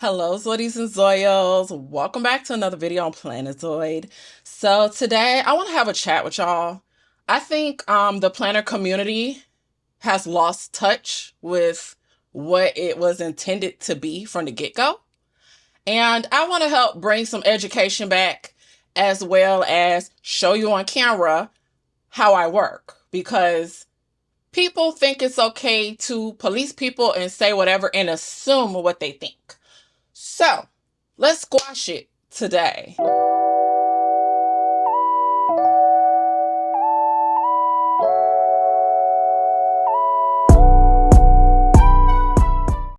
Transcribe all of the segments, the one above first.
Hello, Zoidies and Zoyos. Welcome back to another video on Plannerzoid. So today I want to have a chat with y'all. I think the planner community has lost touch with what it was intended to be from the get-go. And I want to help bring some education back as well as show you on camera how I work, because people think it's okay to police people and say whatever and assume what they think. So let's squash it today.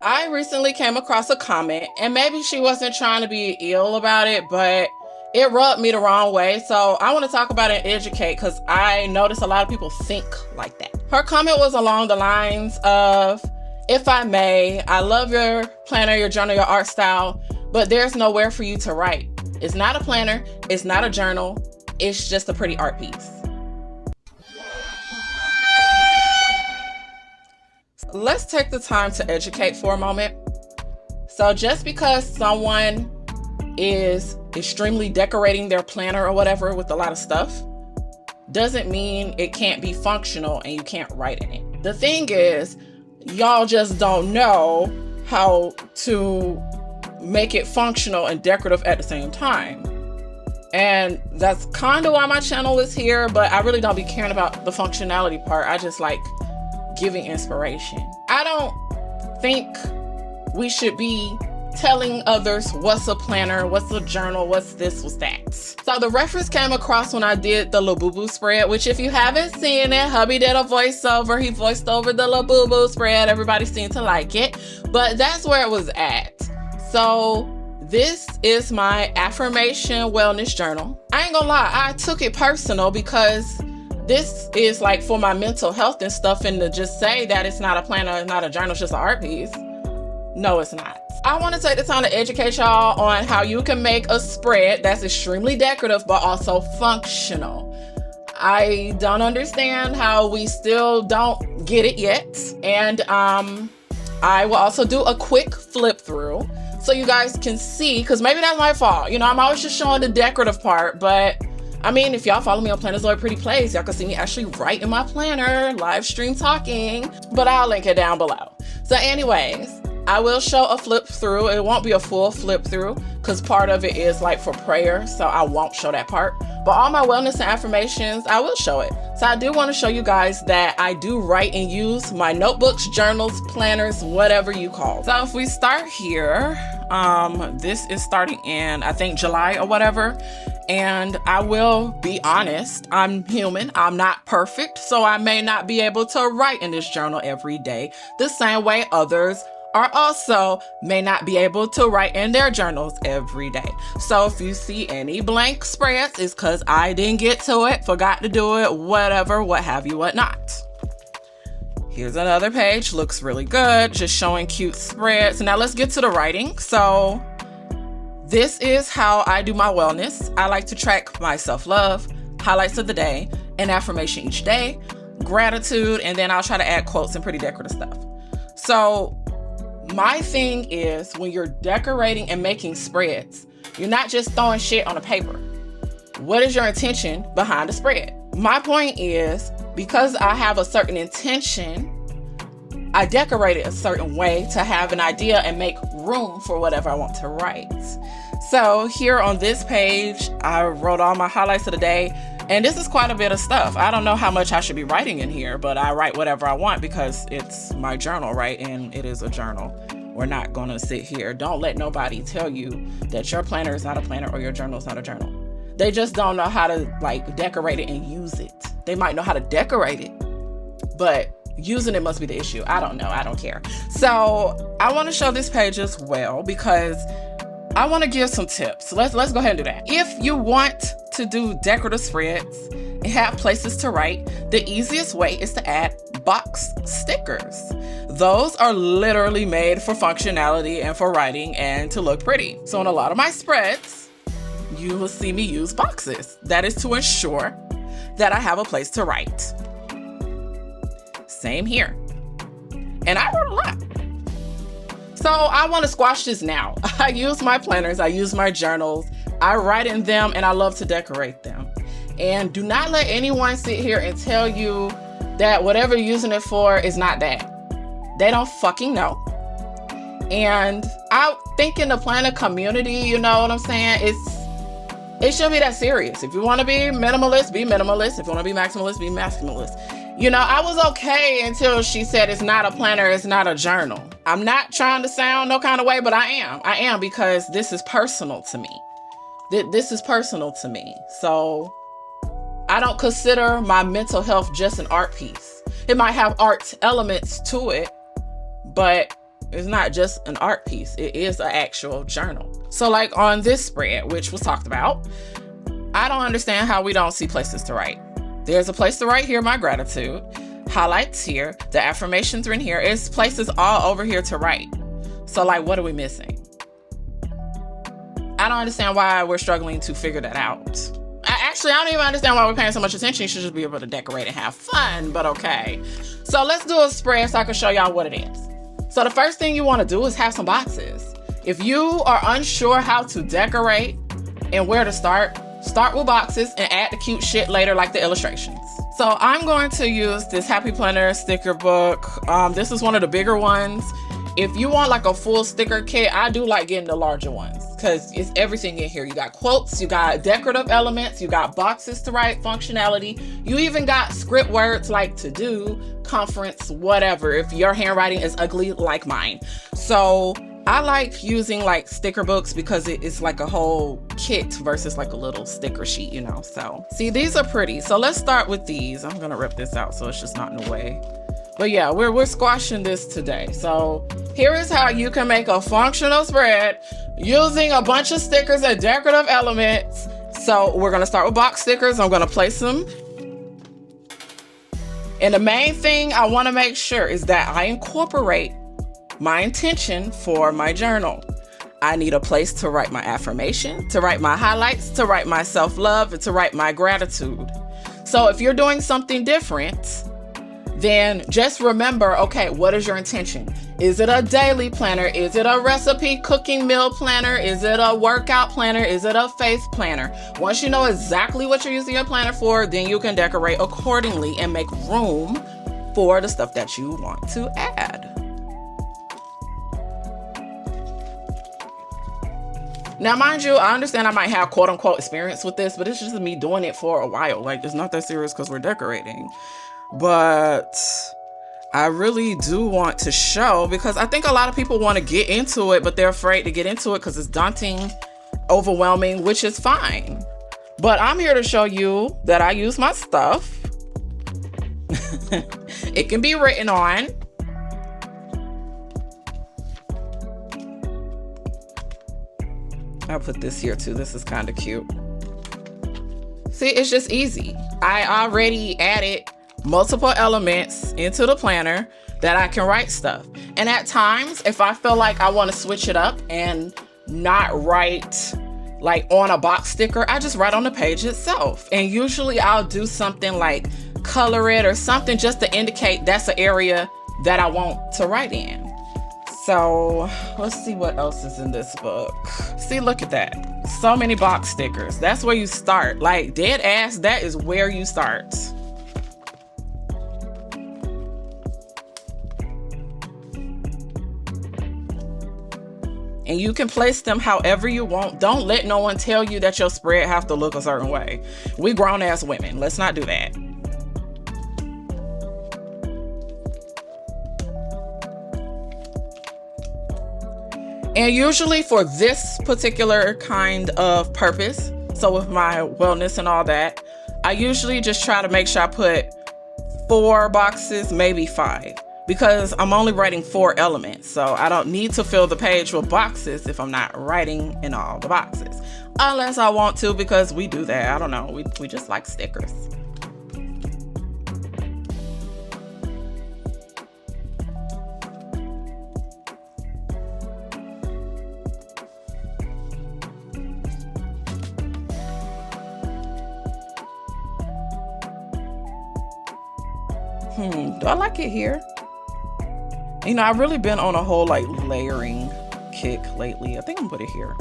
I recently came across a comment, and maybe she wasn't trying to be ill about it, but it rubbed me the wrong way. So I want to talk about it and educate, because I notice a lot of people think like that. Her comment was along the lines of, "If I may, I love your planner, your journal, your art style, but there's nowhere for you to write. It's not a planner, it's not a journal, it's just a pretty art piece." Let's take the time to educate for a moment. So just because someone is extremely decorating their planner or whatever with a lot of stuff doesn't mean it can't be functional and you can't write in it. The thing is, y'all just don't know how to make it functional and decorative at the same time. And that's kind of why my channel is here, but I really don't be caring about the functionality part. I just like giving inspiration. I don't think we should be telling others what's a planner, what's a journal, what's this, what's that. So the reference came across when I did the Labubu spread, which if you haven't seen it, hubby did a voiceover. He voiced over the Labubu spread. Everybody seemed to like it, but that's where it was at. So this is my affirmation wellness journal. I ain't gonna lie, I took it personal because this is like for my mental health and stuff, and to just say that it's not a planner, it's not a journal, it's just an art piece. No, it's not. I want to take the time to educate y'all on how you can make a spread that's extremely decorative but also functional. I don't understand how we still don't get it yet. And I will also do a quick flip through so you guys can see, because maybe that's my fault. You know, I'm always just showing the decorative part, but I mean, if y'all follow me on Plannerzoid Pretty Place, y'all can see me actually write in my planner, live stream talking, but I'll link it down below. So anyways, I will show a flip through. It won't be a full flip through because part of it is like for prayer, so I won't show that part. But all my wellness and affirmations, I will show it. So I do want to show you guys that I do write and use my notebooks, journals, planners, whatever you call. So if we start here, this is starting in, I think, July or whatever. And I will be honest, I'm human, I'm not perfect, so I may not be able to write in this journal every day the same way others are also may not be able to write in their journals every day. So if you see any blank spreads, it's because I didn't get to it, forgot to do it, whatever, what have you, whatnot. Here's another page, looks really good, just showing cute spreads. Now let's get to the writing. So this is how I do my wellness. I like to track my self-love, highlights of the day, an affirmation each day, gratitude, and then I'll try to add quotes and pretty decorative stuff. So my thing is, when you're decorating and making spreads, you're not just throwing shit on a paper. What is your intention behind the spread? My point is, because I have a certain intention, I decorate it a certain way to have an idea and make room for whatever I want to write. So here on this page, I wrote all my highlights of the day, and this is quite a bit of stuff. I don't know how much I should be writing in here, but I write whatever I want because it's my journal, right? And it is a journal. We're not gonna sit here. Don't let nobody tell you that your planner is not a planner or your journal is not a journal. They just don't know how to like decorate it and use it. They might know how to decorate it, but using it must be the issue. I don't know. I don't care. So I want to show this page as well because I want to give some tips. Let's go ahead and do that. If you want to do decorative spreads and have places to write, the easiest way is to add box stickers. Those are literally made for functionality and for writing and to look pretty. So in a lot of my spreads, you will see me use boxes. That is to ensure that I have a place to write. Same here. And I wrote a lot. So I want to squash this now. I use my planners, I use my journals, I write in them, and I love to decorate them. And do not let anyone sit here and tell you that whatever you're using it for is not that. They don't fucking know. And I think in the planner community, you know what I'm saying? It shouldn't be that serious. If you want to be minimalist, be minimalist. If you want to be maximalist, be maximalist. You know, I was okay until she said it's not a planner, it's not a journal. I'm not trying to sound no kind of way, but I am. I am, because this is personal to me. This is personal to me. So I don't consider my mental health just an art piece. It might have art elements to it, but it's not just an art piece. It is an actual journal. So like on this spread, which was talked about, I don't understand how we don't see places to write. There's a place to write here, my gratitude. Highlights here. The affirmations are in here. It's places all over here to write. So like, what are we missing? I don't understand why we're struggling to figure that out. I don't even understand why we're paying so much attention. You should just be able to decorate and have fun, but okay. So let's do a spread so I can show y'all what it is. So the first thing you want to do is have some boxes. If you are unsure how to decorate and where to start with boxes and add the cute shit later, like the illustrations. So I'm going to use this Happy Planner sticker book. This is one of the bigger ones. If you want like a full sticker kit, I do like getting the larger ones because it's everything in here. You got quotes, you got decorative elements, you got boxes to write, functionality. You even got script words like to do, conference, whatever, if your handwriting is ugly like mine. So I like using like sticker books because it's like a whole kit versus like a little sticker sheet, you know? So see, these are pretty. So let's start with these. I'm gonna rip this out so it's just not in the way. But yeah, we're squashing this today. So here is how you can make a functional spread using a bunch of stickers and decorative elements. So we're gonna start with box stickers. I'm gonna place them. And the main thing I wanna make sure is that I incorporate my intention for my journal. I need a place to write my affirmation, to write my highlights, to write my self-love, and to write my gratitude. So if you're doing something different, then just remember, okay, what is your intention? Is it a daily planner? Is it a recipe cooking meal planner? Is it a workout planner? Is it a faith planner? Once you know exactly what you're using your planner for, then you can decorate accordingly and make room for the stuff that you want to add. Now, mind you, I understand I might have quote unquote experience with this, but it's just me doing it for a while. Like, it's not that serious because we're decorating. But I really do want to show, because I think a lot of people want to get into it, but they're afraid to get into it because it's daunting, overwhelming, which is fine. But I'm here to show you that I use my stuff. It can be written on. I'll put this here too. This is kind of cute. See, it's just easy. I already added multiple elements into the planner that I can write stuff. And at times, if I feel like I want to switch it up and not write like on a box sticker, I just write on the page itself. And usually I'll do something like color it or something just to indicate that's an area that I want to write in. So let's see what else is in this book. See, look at that. So many box stickers. That's where you start. Like, dead ass, that is where you start. And you can place them however you want. Don't let no one tell you that your spread have to look a certain way. We grown ass women. Let's not do that. And usually for this particular kind of purpose, so with my wellness and all that, I usually just try to make sure I put 4 boxes, maybe 5, because I'm only writing 4 elements. So I don't need to fill the page with boxes if I'm not writing in all the boxes. Unless I want to, because we do that. I don't know. We just like stickers. Do I like it here? You know, I've really been on a whole like layering kick lately. I think I'm gonna put it here.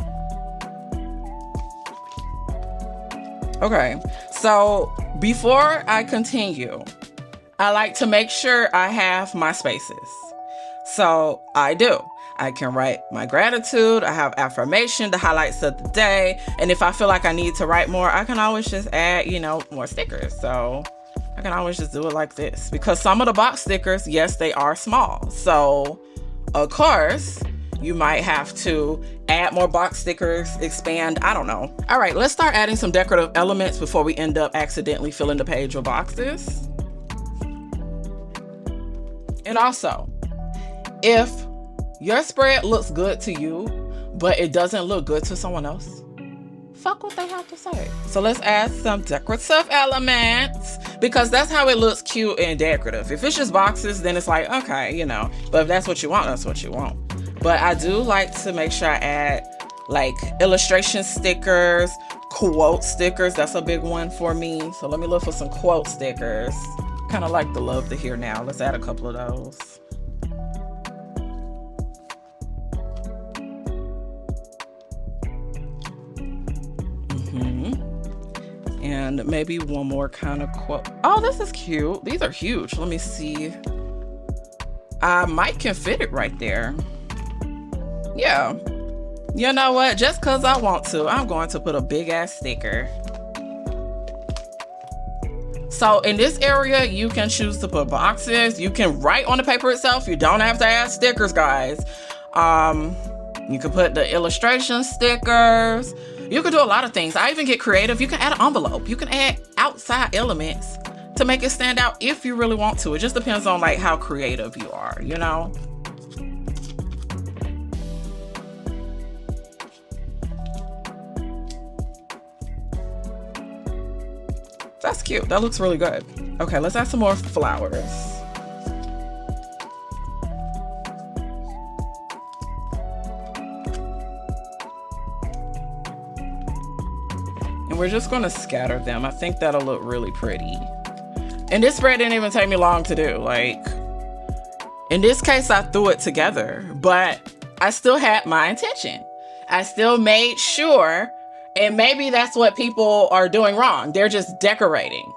Okay, so before I continue, I like to make sure I have my spaces. So I do. I can write my gratitude, I have affirmation, the highlights of the day, and if I feel like I need to write more, I can always just add, you know, more stickers. So I can always just do it like this, because some of the box stickers, yes, they are small. So of course, you might have to add more box stickers, expand, I don't know. All right, let's start adding some decorative elements before we end up accidentally filling the page with boxes. And also, if your spread looks good to you, but it doesn't look good to someone else, fuck what they have to say. So let's add some decorative elements, because that's how it looks cute and decorative. If it's just boxes, then it's like, okay, you know, but if that's what you want, that's what you want. But I do like to make sure I add like illustration stickers, quote stickers. That's a big one for me. So let me look for some quote stickers. Kind of like the love to hear now. Let's add a couple of those. And maybe one more kind of quote. Oh, this is cute. These are huge. Let me see. I might can fit it right there. Yeah. You know what? Just because I want to, I'm going to put a big ass sticker. So in this area, you can choose to put boxes. You can write on the paper itself. You don't have to add stickers, guys. You can put the illustration stickers. You can do a lot of things. I even get creative. You can add an envelope. You can add outside elements to make it stand out if you really want to. It just depends on like how creative you are, you know? That's cute. That looks really good. Okay, let's add some more flowers. And we're just gonna scatter them. I think that'll look really pretty. And this spread didn't even take me long to do. Like, in this case, I threw it together, but I still had my intention. I still made sure. And maybe that's what people are doing wrong. They're just decorating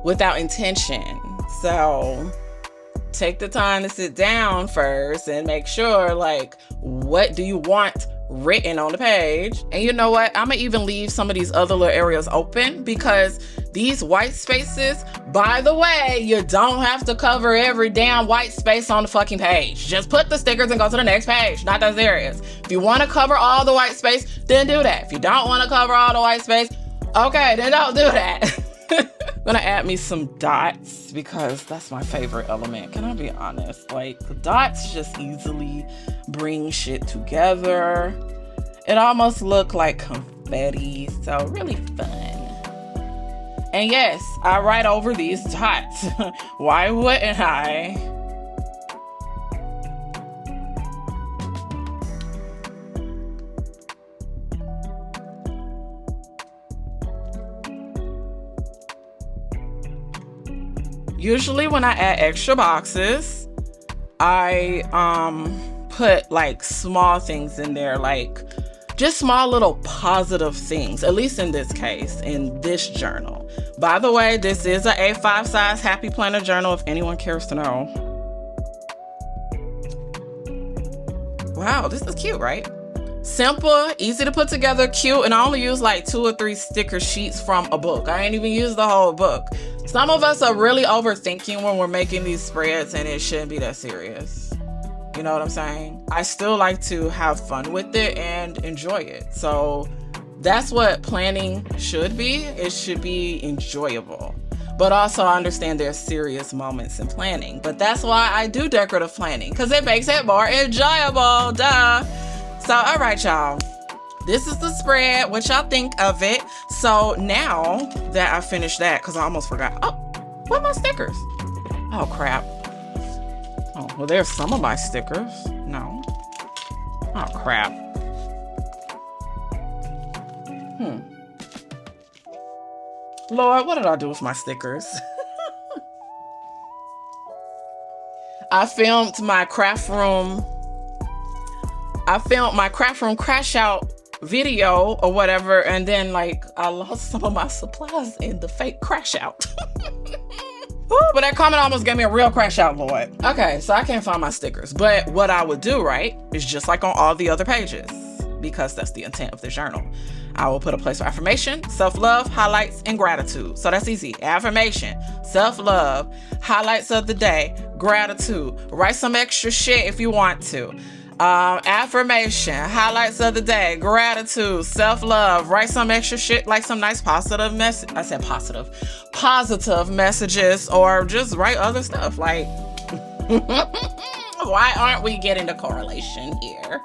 without intention. So take the time to sit down first and make sure, like, what do you want written on the page? And you know what? I'm gonna even leave some of these other little areas open, because these white spaces, by the way, you don't have to cover every damn white space on the fucking page. Just put the stickers and go to the next page. Not that serious. If you want to cover all the white space, then do that. If you don't want to cover all the white space, okay, then don't do that. I'm gonna add me some dots, because that's my favorite element. Can I be honest? Like, the dots just easily bring shit together. It almost look like confetti, so really fun. And yes, I write over these dots. Why wouldn't I? Usually when I add extra boxes, I put like small things in there, like just small little positive things, at least in this case, in this journal. By the way, this is an A5 size Happy Planner journal, if anyone cares to know. Wow, this is cute, right? Simple, easy to put together, cute, and I only use like 2 or 3 sticker sheets from a book. I ain't even used the whole book. Some of us are really overthinking when we're making these spreads, and it shouldn't be that serious. You know what I'm saying? I still like to have fun with it and enjoy it. So that's what planning should be. It should be enjoyable. But also I understand there's serious moments in planning. But that's why I do decorative planning, because it makes it more enjoyable. Duh. So, all right, y'all. This is the spread. What y'all think of it? So now that I finished that, because I almost forgot. Oh, where are my stickers? Oh, crap. Oh, well, there's some of my stickers. No. Oh, crap. Lord, what did I do with my stickers? I filmed my craft room crash out video or whatever, and then like I lost some of my supplies in the fake crash out. But that comment almost gave me a real crash out, Lord. Okay, so I can't find my stickers, but what I would do, right, is just like on all the other pages, because that's the intent of the journal. I will put a place for affirmation, self-love, highlights, and gratitude. So that's easy. Affirmation, self-love, highlights of the day, gratitude. Write some extra shit if you want to. Affirmation, highlights of the day, gratitude, self-love. Write some extra shit, like some nice positive message. I said positive messages, or just write other stuff. Like, why aren't we getting the correlation here?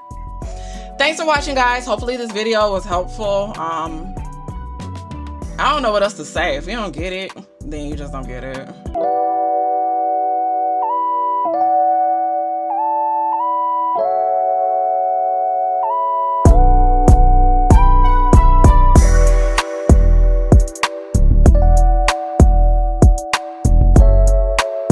Thanks for watching, guys. Hopefully this video was helpful. I don't know what else to say. If you don't get it, then you just don't get it.